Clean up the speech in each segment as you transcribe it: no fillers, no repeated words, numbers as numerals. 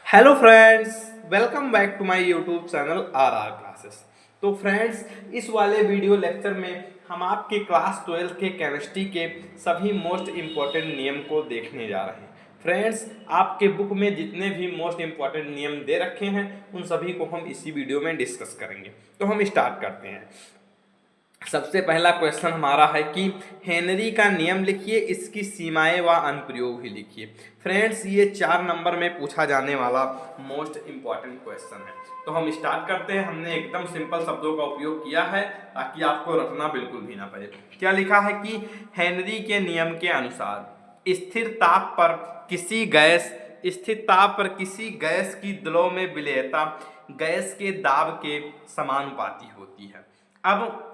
Hello friends, welcome back to my YouTube channel R classes. तो friends, इस वाले video lecture में हम आपके क्लास 12 के केमिस्ट्री के सभी मोस्ट इम्पॉर्टेंट नियम को देखने जा रहे हैं। फ्रेंड्स, आपके बुक में जितने भी मोस्ट इम्पॉर्टेंट नियम दे रखे हैं उन सभी को हम इसी वीडियो में डिस्कस करेंगे। तो हम स्टार्ट करते हैं। सबसे पहला क्वेश्चन हमारा है कि हेनरी का नियम लिखिए, इसकी सीमाएं व अनुप्रयोग भी लिखिए। फ्रेंड्स, ये 4 नंबर में पूछा जाने वाला मोस्ट इंपॉर्टेंट क्वेश्चन है। तो हम स्टार्ट करते हैं। हमने एकदम सिंपल शब्दों का उपयोग किया है ताकि आपको रखना बिल्कुल भी ना पड़े। क्या लिखा है कि हेनरी के नियम के अनुसार स्थिर ताप पर किसी गैस की द्रव में विलेयता गैस के दाब के समानुपाती होती है। अब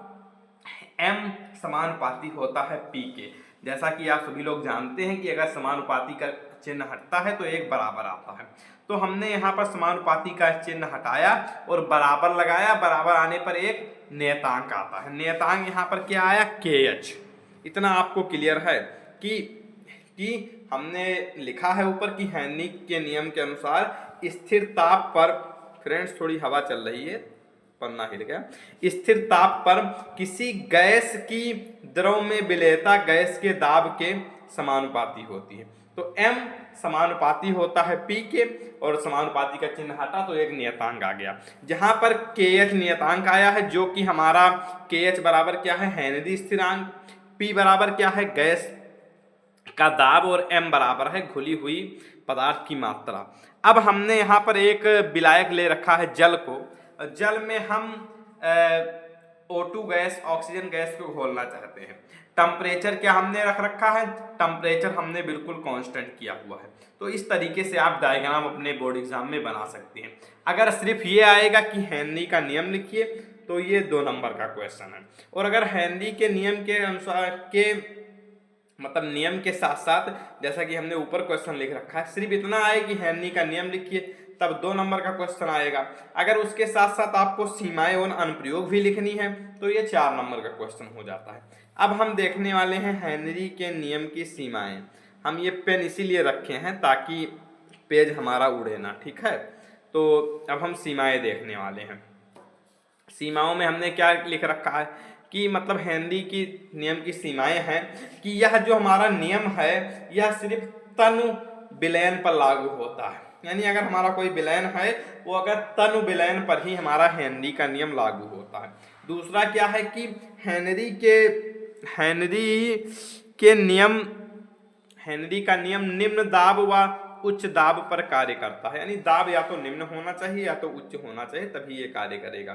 M समानुपाती होता है P के। जैसा कि आप सभी लोग जानते हैं कि अगर समानुपाती का चिन्ह हटता है तो एक बराबर आता है। तो हमने यहाँ पर समानुपाती का चिन्ह हटाया और बराबर लगाया। बराबर आने पर एक नियतांक आता है। नियतांक यहाँ पर क्या आया? KH। इतना आपको क्लियर है कि हमने लिखा है ऊपर कि हेनरी के नियम के अनुसार स्थिर ताप पर, फ्रेंड्स थोड़ी हवा चल रही है, पन्ना हिल गया, स्थिर ताप पर किसी गैस की द्रव में विलेयता गैस के दाब के समानुपाती होती है। तो M समानुपाती होता है P के और समानुपाती का चिन्ह हटा तो एक नियतांक आ गया। जहां पर KH नियतांक आया है, जो कि हमारा KH बराबर क्या है? हेनरी स्थिरांक। P बराबर क्या है? गैस का दाब। और M बराबर है घुली हुई पदार्थ की मात्रा। अब हमने यहाँ पर एक विलायक ले रखा है जल को। जल में हम O2 गैस, ऑक्सीजन गैस को घोलना चाहते हैं। टेम्परेचर क्या हमने रख रखा है? टेम्परेचर हमने बिल्कुल कांस्टेंट किया हुआ है। तो इस तरीके से आप डायग्राम अपने बोर्ड एग्जाम में बना सकते हैं। अगर सिर्फ ये आएगा कि हेनरी का नियम लिखिए तो ये 2 नंबर का क्वेश्चन है। और अगर हेनरी के नियम के अनुसार नियम के साथ साथ, जैसा कि हमने ऊपर क्वेश्चन लिख रखा है, सिर्फ इतना आए कि हेनरी का नियम लिखिए तब 2 नंबर का क्वेश्चन आएगा। अगर उसके साथ साथ आपको सीमाएं और अनुप्रयोग भी लिखनी है तो ये 4 नंबर का क्वेश्चन हो जाता है। अब हम देखने वाले हैं हेनरी के नियम की सीमाएं। हम ये पेन इसीलिए रखे हैं ताकि पेज हमारा उड़े ना, ठीक है। तो अब हम सीमाएं देखने वाले हैं। सीमाओं में हमने क्या लिख रखा है कि हेनरी की नियम की सीमाएं हैं कि यह जो हमारा नियम है यह सिर्फ तनु विलयन पर लागू होता है। यानी अगर हमारा कोई विलयन है वो अगर तनु विलयन पर ही हमारा हेनरी का नियम लागू होता है। दूसरा क्या है कि हेनरी के नियम हेनरी का नियम निम्न दाब व उच्च दाब पर कार्य करता है। यानी दाब या तो निम्न होना चाहिए या तो उच्च होना चाहिए, तभी ये कार्य करेगा।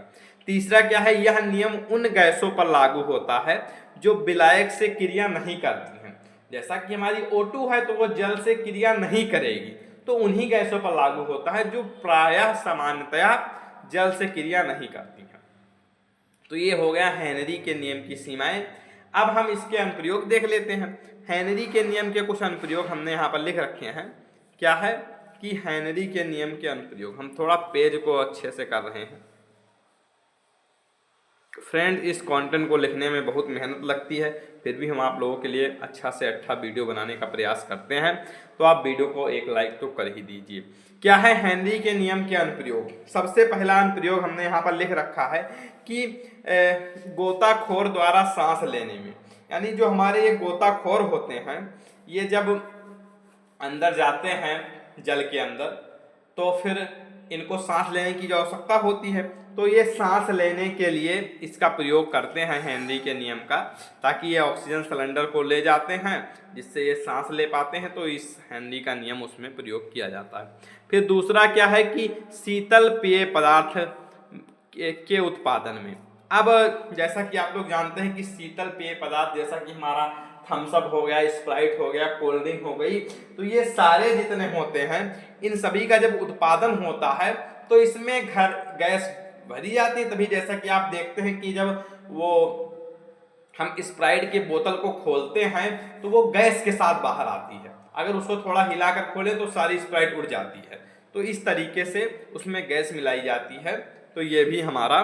तीसरा क्या है? यह नियम उन गैसों पर लागू होता है जो विलायक से क्रिया नहीं करती हैं। जैसा कि हमारी O2 है तो वो जल से क्रिया नहीं करेगी, तो उन्हीं गैसों पर लागू होता है जो प्रायः सामान्यतया जल से क्रिया नहीं करती हैं। तो ये हो गया हेनरी के नियम की सीमाएं। अब हम इसके अनुप्रयोग देख लेते हैं। हेनरी के नियम के कुछ अनुप्रयोग हमने यहाँ पर लिख रखे हैं। क्या है कि हेनरी के नियम के अनुप्रयोग, हम थोड़ा पेज को अच्छे से कर रहे हैं। फ्रेंड, इस कंटेंट को लिखने में बहुत मेहनत लगती है, फिर भी हम आप लोगों के लिए अच्छा से अच्छा वीडियो बनाने का प्रयास करते हैं। तो आप वीडियो को एक लाइक तो कर ही दीजिए। क्या है हेनरी के नियम के अनुप्रयोग? सबसे पहला अनुप्रयोग हमने यहाँ पर लिख रखा है कि गोताखोर द्वारा सांस लेने में, यानी जो हमारे ये गोताखोर होते हैं ये जब अंदर जाते हैं जल के अंदर तो फिर इनको सांस लेने की जो आवश्यकता होती है, तो ये सांस लेने के लिए इसका प्रयोग करते हैं हेनरी के नियम का, ताकि ये ऑक्सीजन सिलेंडर को ले जाते हैं जिससे ये सांस ले पाते हैं। तो इस हेनरी का नियम उसमें प्रयोग किया जाता है। फिर दूसरा क्या है कि शीतल पेय पदार्थ के उत्पादन में। अब जैसा कि आप लोग जानते हैं कि शीतल पेय पदार्थ जैसा कि हमारा थम्स अप हो गया, स्प्राइट हो गया, कोल्ड ड्रिंक हो गई, तो ये सारे जितने होते हैं इन सभी का जब उत्पादन होता है तो इसमें गैस भरी जाती है। तभी जैसा कि आप देखते हैं कि जब वो हम स्प्राइट के बोतल को खोलते हैं तो वो गैस के साथ बाहर आती है। अगर उसको थोड़ा हिलाकर खोलें तो सारी स्प्राइट उड़ जाती है। तो इस तरीके से उसमें गैस मिलाई जाती है। तो ये भी हमारा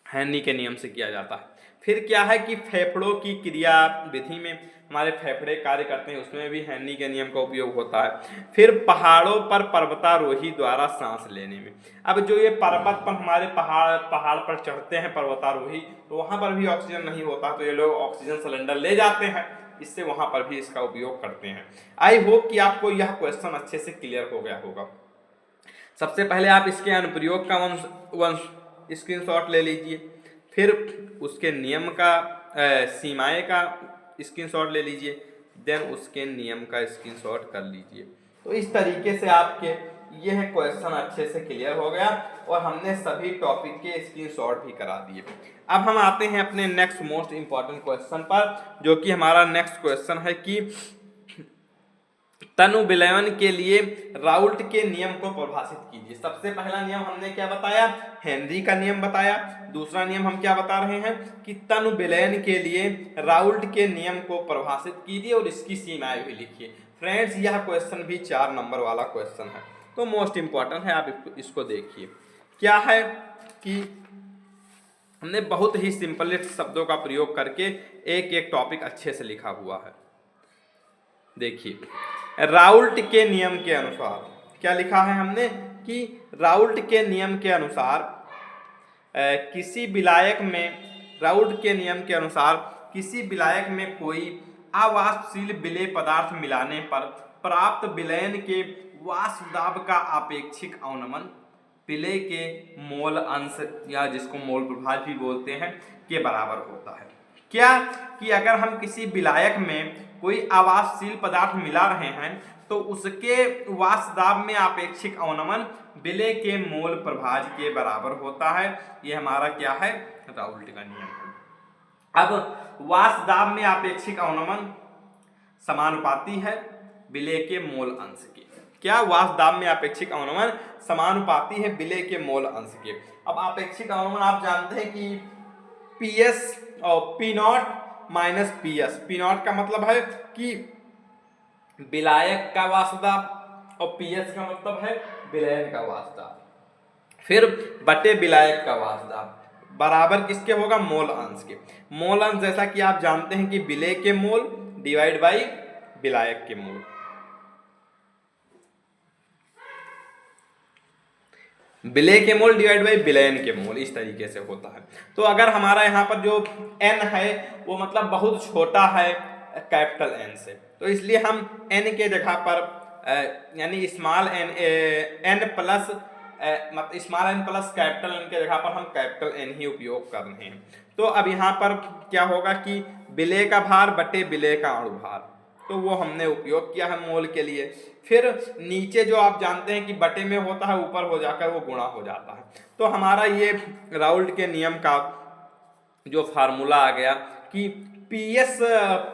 हेनरी के नियम से किया जाता है। फिर क्या है कि फेफड़ों की क्रिया विधि में हमारे फेफड़े कार्य करते हैं, उसमें भी हेनरी के नियम का उपयोग होता है। फिर पहाड़ों पर पर्वतारोही द्वारा सांस लेने में, अब जो ये पर्वत पर हमारे पहाड़ पर चढ़ते हैं पर्वतारोही, तो वहाँ पर भी ऑक्सीजन नहीं होता, तो ये लोग ऑक्सीजन सिलेंडर ले जाते हैं, इससे वहाँ पर भी इसका उपयोग करते हैं। आई होप कि आपको यह क्वेश्चन अच्छे से क्लियर हो गया होगा। सबसे पहले आप इसके अनुप्रयोग का वन स्क्रीनशॉट ले लीजिए, फिर उसके नियम का सीमाएं का स्क्रीनशॉट ले लीजिए, देन उसके नियम का स्क्रीनशॉट कर लीजिए। तो इस तरीके से आपके यह क्वेश्चन अच्छे से क्लियर हो गया और हमने सभी टॉपिक के स्क्रीनशॉट भी करा दिए। अब हम आते हैं अपने नेक्स्ट मोस्ट इंपॉर्टेंट क्वेश्चन पर, जो कि हमारा नेक्स्ट क्वेश्चन है कि तनु विलयन के लिए राउल्ट के नियम को परिभाषित कीजिए। सबसे पहला नियम हमने क्या बताया, हेनरी का नियम बताया। दूसरा नियम हम क्या बता रहे हैं कि तनु विलयन के लिए राउल्ट के नियम को परिभाषित कीजिए और इसकी सीमाएं भी लिखिए। फ्रेंड्स, यह क्वेश्चन भी 4 नंबर वाला क्वेश्चन है, तो मोस्ट इंपॉर्टेंट है, आप इसको देखिए। क्या है कि हमने बहुत ही सिंपल शब्दों का प्रयोग करके एक एक टॉपिक अच्छे से लिखा हुआ है। देखिए, राउल्ट के नियम के अनुसार क्या लिखा है हमने कि राउल्ट के नियम के अनुसार किसी विलायक में राउल्ट के नियम के अनुसार किसी विलायक में कोई अवाष्पशील विलेय पदार्थ मिलाने पर प्राप्त विलयन के वाष्प दाब का आपेक्षिक अवनमन विलेय के मोल अंश या जिसको मोल प्रभाव भी बोलते हैं के बराबर होता है। क्या कि अगर हम किसी विलायक में कोई अवाष्पशील पदार्थ मिला रहे हैं तो उसके वाष्प दाब में आपेक्षिक अवनमन विलेय के मोल प्रभाज के बराबर होता है। यह हमारा क्या है, राउल्ट का नियम है। अब वाष्प दाब में आपेक्षिक अवनमन समानुपाती है विलेय के मोल अंश के। क्या, वाष्प दाब में आपेक्षिक अवनमन समानुपाती है विलेय के मोल अंश के। अब आपेक्षिक अवनमन आप जानते हैं कि पीएस और P naught minus PS. P not का मतलब है कि विलायक का वाष्प दाब और पीएस का मतलब है विलयन का वाष्प दाब, फिर बटे विलायक का वाष्प दाब बराबर किसके होगा, मोल अंश के। मोल अंश जैसा कि आप जानते हैं कि विलेय के मोल डिवाइड बाई विलायक के मोल। विलेय के मोल डिवाइड बाई विलयन के मोल, इस तरीके से होता है। तो अगर हमारा यहाँ पर जो n है वो मतलब बहुत छोटा है कैपिटल N से, तो इसलिए हम n के जगह पर यानी small n plus small n plus capital N के जगह पर हम कैपिटल N ही उपयोग कर रहे हैं। तो अब यहाँ पर क्या होगा कि विलेय का भार बटे विलेय का अणु भार, तो वो हमने उपयोग किया है मोल के लिए। फिर नीचे जो आप जानते हैं कि बटे में होता है, ऊपर हो जाकर वो गुणा हो जाता है। तो हमारा ये राउल्ट के नियम का जो फार्मूला आ गया कि PS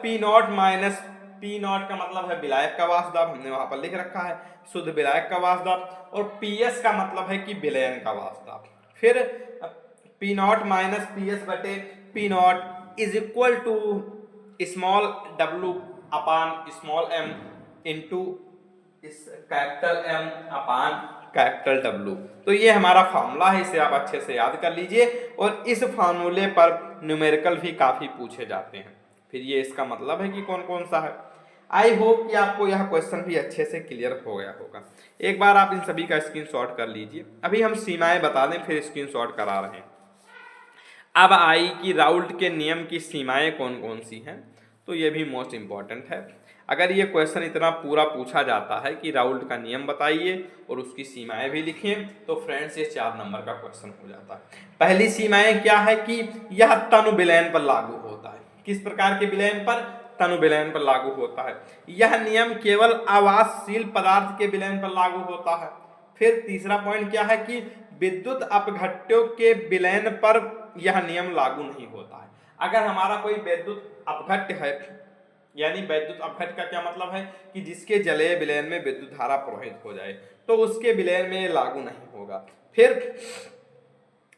P naught minus P not का मतलब है विलायक का वाष्प दाब, हमने वहां पर लिख रखा है शुद्ध विलायक का वाष्प दाब, और पीएस का मतलब है कि विलयन का वाष्प दाब। फिर पी नॉट माइनस पीएस बटे P naught is equal to small w upon small m into capital M upon capital W। तो ये हमारा फार्मूला है, इसे आप अच्छे से याद कर लीजिए और इस फार्मूले पर न्यूमेरिकल भी काफी पूछे जाते हैं। फिर ये इसका मतलब है कि कौन कौन सा है। आई होप कि आपको यह क्वेश्चन भी अच्छे से क्लियर हो गया होगा। एक बार आप इन सभी का स्क्रीनशॉट कर लीजिए। अभी हम सीमाएं बता दें फिर स्क्रीनशॉट करा रहे हैं। अब आई कि राउल्ट के नियम की सीमाएं कौन कौन सी हैं, तो ये भी मोस्ट इंपॉर्टेंट है। अगर ये क्वेश्चन इतना पूरा पूछा जाता है कि राउल्ट का नियम बताइए और उसकी सीमाएं भी लिखिए, तो फ्रेंड्स ये 4 नंबर का क्वेश्चन हो जाता है। पहली सीमाएं क्या है कि यह तनु विलयन पर लागू होता है। किस प्रकार के विलयन पर, तनु विलयन पर लागू होता है। यह नियम केवल आवासशील पदार्थ के विलयन पर लागू होता है। फिर तीसरा पॉइंट क्या है कि विद्युत अपघट्यों के विलयन पर यह नियम लागू नहीं होता है। अगर हमारा कोई विद्युत अपघट्य है, यानी विद्युत अपघट्य का क्या मतलब है कि जिसके जलीय विलयन में विद्युत धारा प्रवाहित हो जाए, तो उसके विलयन में लागू नहीं होगा। फिर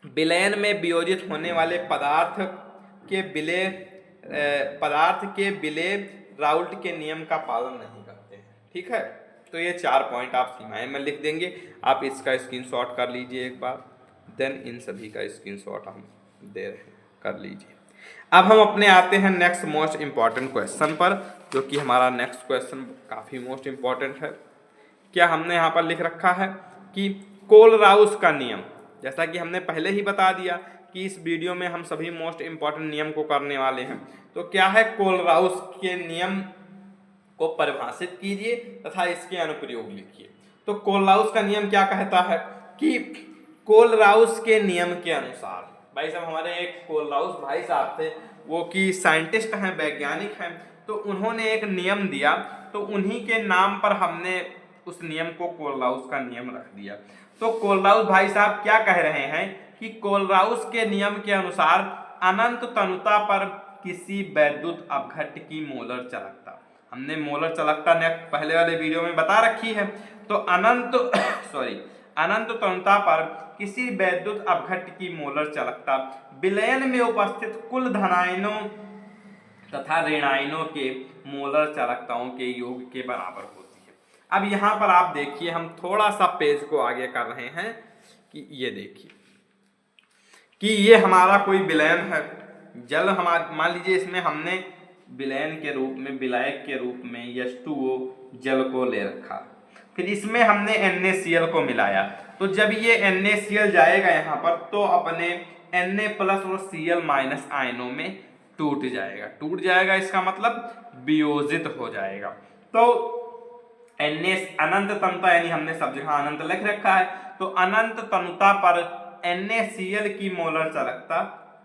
विलयन में वियोजित होने वाले पदार्थ के विलेय राउल्ट के नियम का पालन नहीं करते हैं। ठीक है, तो ये 4 पॉइंट आप सीमाएं में लिख देंगे। आप इसका स्क्रीनशॉट कर लीजिए एक बार, देन इन सभी का स्क्रीनशॉट हम दे रहे हैं, कर लीजिए। अब हम अपने आते हैं नेक्स्ट मोस्ट इम्पॉर्टेंट क्वेश्चन पर, जो कि हमारा नेक्स्ट क्वेश्चन काफ़ी मोस्ट इम्पॉर्टेंट है। क्या हमने यहाँ पर लिख रखा है कि कोलराउस का नियम, जैसा कि हमने पहले ही बता दिया कि इस वीडियो में हम सभी मोस्ट इम्पॉर्टेंट नियम को करने वाले हैं। तो क्या है, कोलराउस के नियम को परिभाषित कीजिए तथा इसके अनुप्रयोग लिखिए। तो कोलराउस का नियम क्या कहता है कि कोलराउस के नियम के अनुसार, भाई साहब हमारे एक कोलराउस भाई साहब थे, वो कि साइंटिस्ट हैं, वैज्ञानिक हैं, तो उन्होंने एक नियम दिया, तो उन्हीं के नाम पर हमने उस नियम को कोलराउस का नियम रख दिया। तो कोलराउस भाई साहब क्या कह रहे हैं कि कोलराउस के नियम के अनुसार अनंत तनुता पर किसी वैद्युत अपघट्य की मोलर चालकता, हमने मोलर चालकता ने पहले वाले वीडियो में बता रखी है। तो अनंत तनुता पर किसी वैद्युत अपघट्य की मोलर चालकता विलयन में उपस्थित कुल धनायनों तथा ऋणायनों के मोलर चालकताओं के योग के बराबर होती है। अब यहाँ पर आप देखिए, हम थोड़ा सा पेज को आगे कर रहे हैं कि ये देखिए कि ये हमारा कोई विलयन है, जल हमारा, मान लीजिए इसमें हमने विलयन के रूप में, विलायक के रूप में H2O जल को ले रखा, फिर इसमें हमने NaCl को मिलाया। तो जब ये NaCl जाएगा यहाँ पर, तो अपने Na+ और Cl- आयनों में टूट जाएगा, इसका मतलब वियोजित हो जाएगा। तो अनंत तनुता, यानी हमने सब जगह अनंत लिख रखा है, तो अनंत तनुता पर NaCl की मोलर चालकता,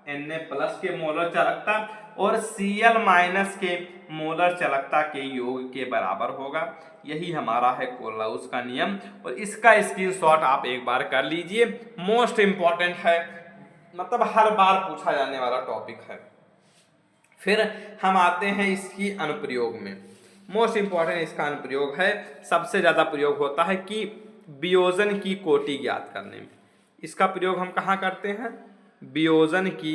Na+ के मोलर चालकता और Cl- के मोलर चालकता के योग के बराबर होगा। यही हमारा है कोलराउस का नियम, और इसका स्क्रीनशॉट आप एक बार कर लीजिए, मोस्ट इंपॉर्टेंट है, मतलब हर बार पूछा जाने वाला टॉपिक है। फिर हम आते हैं इसकी अनुप्रयोग में। मोस्ट इंपॉर्टेंट इसका अनुप्रयोग है, सबसे ज्यादा प्रयोग होता है कि वियोजन की कोटि ज्ञात करने में। इसका प्रयोग हम कहाँ करते हैं, वियोजन की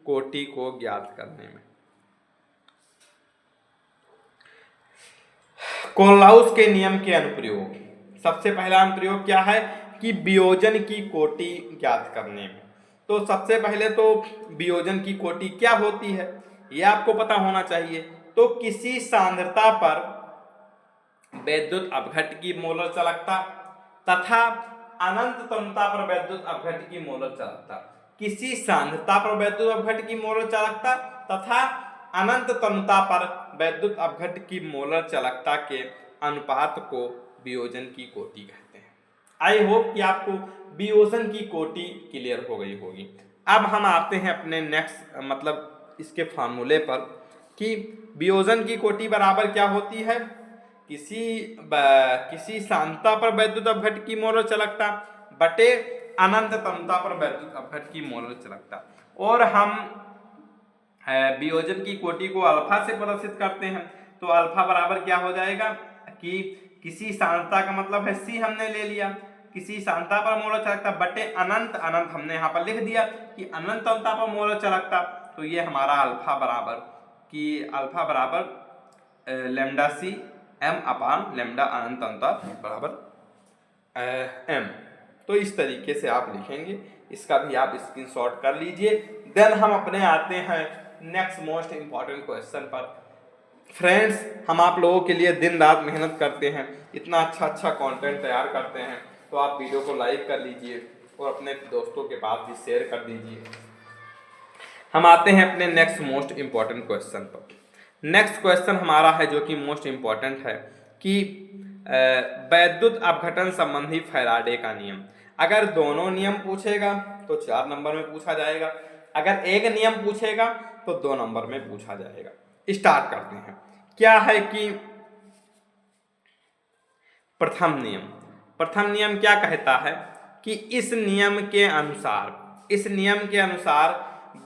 कोटि को ज्ञात करने में। कोलराउस के नियम के अनुप्रयोग, सबसे पहला अनुप्रयोग क्या है कि वियोजन की कोटि ज्ञात करने में। तो सबसे पहले तो वियोजन की कोटि क्या होती है यह आपको पता होना चाहिए। तो किसी सांद्रता पर वैद्युत अपघट्य की मोलर चालकता तथा अनंत तनुता पर वैद्युत अपघट्य की मोलर चालकता, किसी सांद्रता पर वैद्युत अपघट्य की मोलर चालकता तथा अनंत तनुता पर वैद्युत अपघट्य की मोलर चालकता के अनुपात को वियोजन की कोटि कहते हैं। आई होप कि आपको वियोजन की कोटि क्लियर हो गई होगी। अब हम आते हैं अपने नेक्स्ट, मतलब इसके फार्मूले पर, कि वियोजन की कोटि बराबर क्या होती है, किसी सांद्रता पर वैद्युत अपघट्य की मोलर चालकता बटे अनंत तनुता पर वैद्युत अपघट्य की मोलर चालकता। और हम वियोजन की कोटि को अल्फा से प्रदर्शित करते हैं। तो अल्फा बराबर क्या हो जाएगा कि किसी सांद्रता का मतलब है C हमने ले लिया, किसी सांद्रता पर मोलर चालकता बटे अनंत, अनंत हमने यहाँ पर लिख दिया कि अनंत तनुता पर मोलर चालकता। तो ये हमारा अल्फा बराबर λc m/λ अनंत तनुता बराबर m। तो इस तरीके से आप लिखेंगे, इसका भी आप स्क्रीनशॉट कर लीजिए। देन हम अपने आते हैं नेक्स्ट मोस्ट इंपॉर्टेंट क्वेश्चन पर। फ्रेंड्स, हम आप लोगों के लिए दिन रात मेहनत करते हैं, इतना अच्छा कंटेंट तैयार करते हैं, तो आप वीडियो को लाइक कर लीजिए और अपने दोस्तों के पास भी शेयर कर दीजिए। हम आते हैं अपने नेक्स्ट मोस्ट इंपॉर्टेंट क्वेश्चन पर। नेक्स्ट क्वेश्चन हमारा है जो कि मोस्ट इंपॉर्टेंट है कि वैद्युत अपघटन संबंधी फैराडे का नियम। अगर दोनों नियम पूछेगा तो 4 नंबर में पूछा जाएगा, अगर एक नियम पूछेगा तो 2 नंबर में पूछा जाएगा। स्टार्ट करते हैं। क्या है कि प्रथम नियम क्या कहता है कि इस नियम के अनुसार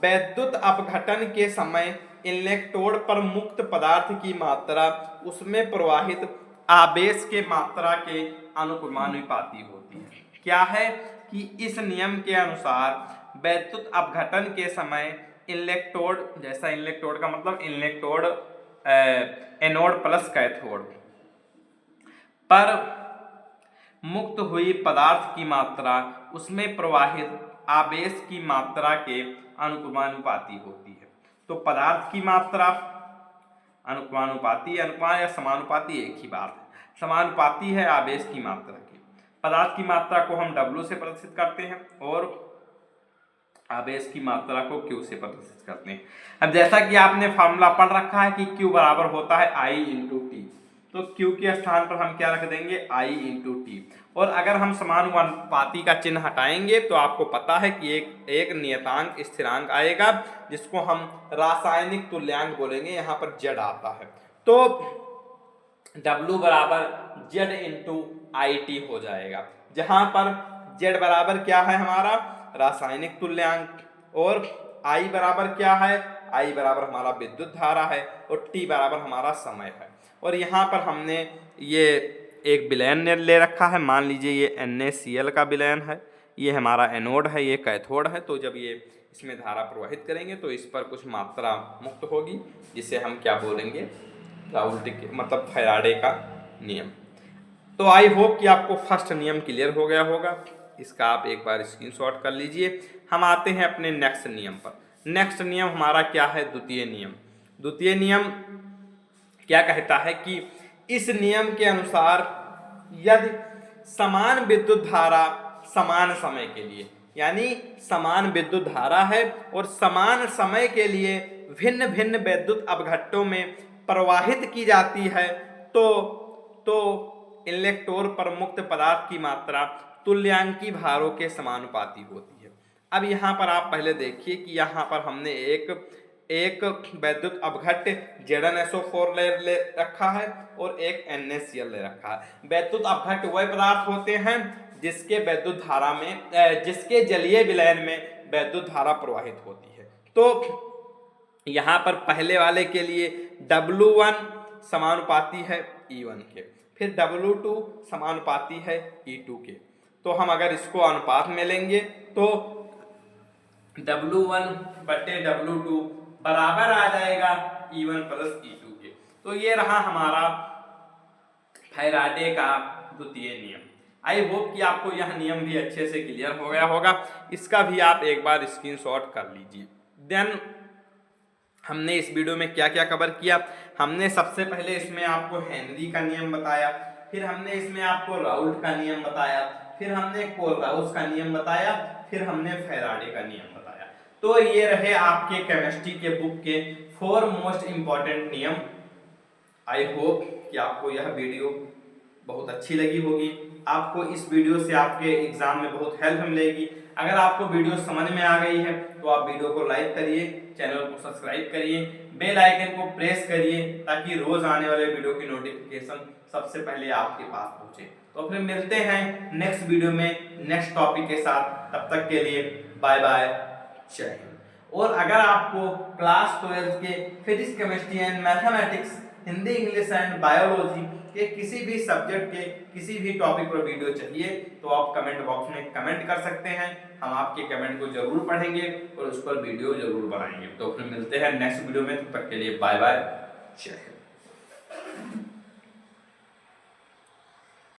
वैद्युत अपघटन के समय इलेक्ट्रोड पर मुक्त पदार्थ की मात्रा उसमें प्रवाहित आवेश के मात्रा के अनुक्रमानुपाती होती है। क्या है कि इस नियम के अनुसार वैद्युत अपघटन के समय इलेक्ट्रोड, जैसा इलेक्ट्रोड का मतलब इलेक्ट्रोड एनोड प्लस कैथोड पर मुक्त हुई पदार्थ की मात्रा उसमें प्रवाहित आवेश की मात्रा के अनुक्रमानुपाती होती है। तो पदार्थ की मात्रा अनुपाती अनुपात या समानुपाती एक ही बात है। समानुपाती है आवेश की मात्रा की। पदार्थ की मात्रा को हम W से प्रदर्शित करते हैं और आवेश की मात्रा को Q से प्रदर्शित करते हैं। अब जैसा कि आपने फॉर्मूला पढ़ रखा है कि Q बराबर होता है I इंटू टी, तो Q के स्थान पर हम क्या रख देंगे I इंटू टी। और अगर हम समानुपाती का चिन्ह हटाएंगे तो आपको पता है कि एक नियतांक स्थिरांक आएगा जिसको हम रासायनिक तुल्यांक बोलेंगे, यहाँ पर Z आता है। तो W बराबर Z इंटू आई टी हो जाएगा, जहां पर Z बराबर क्या है हमारा रासायनिक तुल्यांक और I बराबर क्या है, I बराबर हमारा विद्युत धारा है और T बराबर हमारा समय है। और यहाँ पर हमने ये एक विलयन ले रखा है, मान लीजिए ये NaCl का विलयन है, ये हमारा एनोड है, ये कैथोड है। तो जब ये इसमें धारा प्रवाहित करेंगे तो इस पर कुछ मात्रा मुक्त होगी जिसे हम क्या बोलेंगे, राउल्ट के मतलब फैराडे का नियम। तो आई होप कि आपको फर्स्ट नियम क्लियर हो गया होगा, इसका आप एक बार स्क्रीनशॉट कर लीजिए। हम आते हैं अपने नेक्स्ट नियम पर। नेक्स्ट नियम हमारा क्या है, द्वितीय नियम। द्वितीय नियम क्या कहता है कि इस नियम के अनुसार यदि समान विद्युत धारा समान समय के लिए, यानी समान विद्युत धारा है और समान समय के लिए भिन्न भिन्न विद्युत अपघट्टों में प्रवाहित की जाती है तो इलेक्ट्रोड पर मुक्त पदार्थ की मात्रा तुल्यांकी भारों के समानुपाती होती है। अब यहाँ पर आप पहले देखिए कि यहाँ पर हमने एक वैद्युत अपघट्ट ZnSO4 ले रखा है और एक NaCl ले रखा है। वैद्युत अपघट्ट वह पदार्थ होते हैं जिसके विद्युत धारा में जिसके जलीय विलयन में वैद्युत धारा प्रवाहित होती है। तो यहाँ पर पहले वाले के लिए W1 समानुपाती है E1 के, फिर W2 समानुपाती है E2 के। तो हम अगर इसको अनुपात में लेंगे तो W1 बटे W2 बराबर आ जाएगा E1 प्लस E2 के। तो ये रहा हमारा फैराडे का द्वितीय नियम। आई होप कि आपको यह नियम भी अच्छे से क्लियर हो गया होगा, इसका भी आप एक बार स्क्रीनशॉट कर लीजिए। देन हमने इस वीडियो में क्या क्या कवर किया, हमने सबसे पहले इसमें आपको हेनरी का नियम बताया, फिर हमने इसमें आपको राउल्ट का नियम बताया, फिर हमने कोलराउस का नियम बताया, फिर हमने फैराडे का नियम बताया। तो ये रहे आपके केमिस्ट्री के बुक के 4 मोस्ट इंपॉर्टेंट नियम। आई होप कि आपको यह वीडियो बहुत अच्छी लगी होगी, आपको इस वीडियो से आपके एग्जाम में बहुत हेल्प मिलेगी। अगर आपको वीडियो समझ में आ गई है तो आप वीडियो को लाइक करिए, चैनल को सब्सक्राइब करिए, बेल आइकन को प्रेस करिए ताकि रोज आने वाले वीडियो की नोटिफिकेशन सबसे पहले आपके पास पहुंचे। तो फिर मिलते हैं नेक्स्ट वीडियो में नेक्स्ट टॉपिक के साथ, तब तक के लिए बाय बाय, जय हिंद। और अगर आपको क्लास 12 के physics, chemistry and mathematics, Hindi, English and biology के किसी भी सब्जेक्ट के किसी भी टॉपिक पर वीडियो चाहिए तो आप कमेंट बॉक्स में कमेंट कर सकते हैं, हम आपके कमेंट को जरूर पढ़ेंगे और उस पर वीडियो जरूर बनाएंगे। तो फिर मिलते हैं नेक्स्ट वीडियो में, तब तक के लिए बाय बाय, जय हिंद।